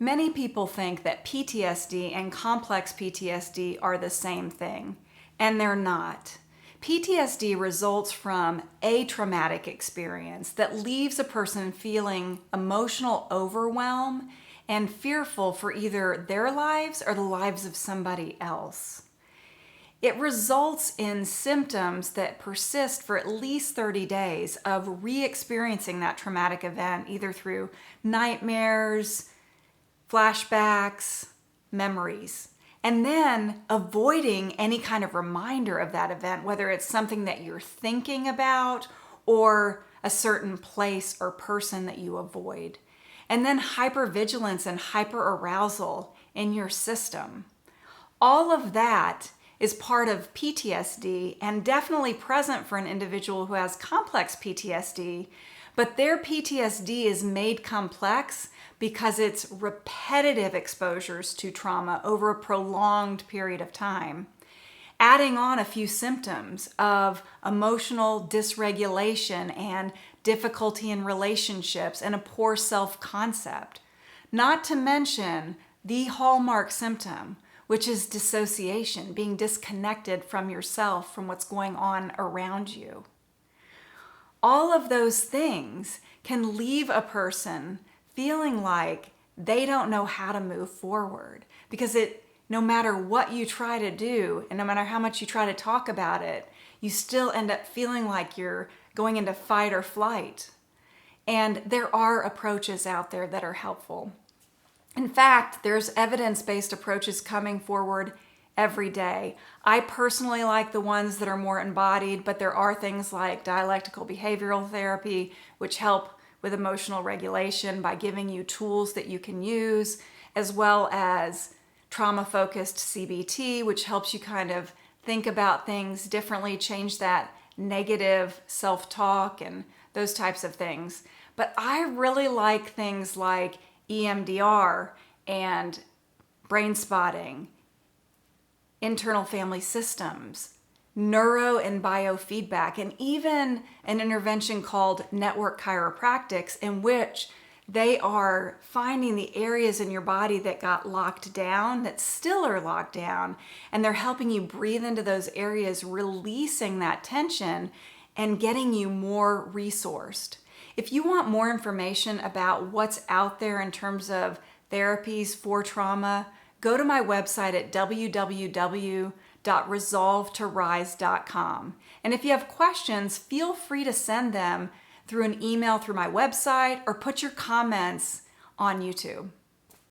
Many people think that PTSD and complex PTSD are the same thing, and they're not. PTSD results from a traumatic experience that leaves a person feeling emotional overwhelm and fearful for either their lives or the lives of somebody else. It results in symptoms that persist for at least 30 days of re-experiencing that traumatic event, either through nightmares, flashbacks, memories, and then avoiding any kind of reminder of that event, whether it's something that you're thinking about or a certain place or person that you avoid. And then hypervigilance and hyperarousal in your system. All of that is part of PTSD and definitely present for an individual who has complex PTSD, but their PTSD is made complex because it's repetitive exposures to trauma over a prolonged period of time, adding on a few symptoms of emotional dysregulation and difficulty in relationships and a poor self-concept, not to mention the hallmark symptom, which is dissociation, being disconnected from yourself, from what's going on around you. All of those things can leave a person feeling like they don't know how to move forward because no matter what you try to do and no matter how much you try to talk about it, you still end up feeling like you're going into fight or flight. And there are approaches out there that are helpful. In fact, there's evidence-based approaches coming forward every day. I personally like the ones that are more embodied, but there are things like dialectical behavioral therapy, which help with emotional regulation by giving you tools that you can use, as well as trauma-focused CBT, which helps you kind of think about things differently, change that negative self-talk and those types of things. But I really like things like EMDR and brain spotting, internal family systems, neuro and biofeedback, and even an intervention called network chiropractics, in which they are finding the areas in your body that got locked down, that still are locked down, and they're helping you breathe into those areas, releasing that tension and getting you more resourced. If you want more information about what's out there in terms of therapies for trauma, go to my website at www.resolvetorise.com. And if you have questions, feel free to send them through an email through my website or put your comments on YouTube.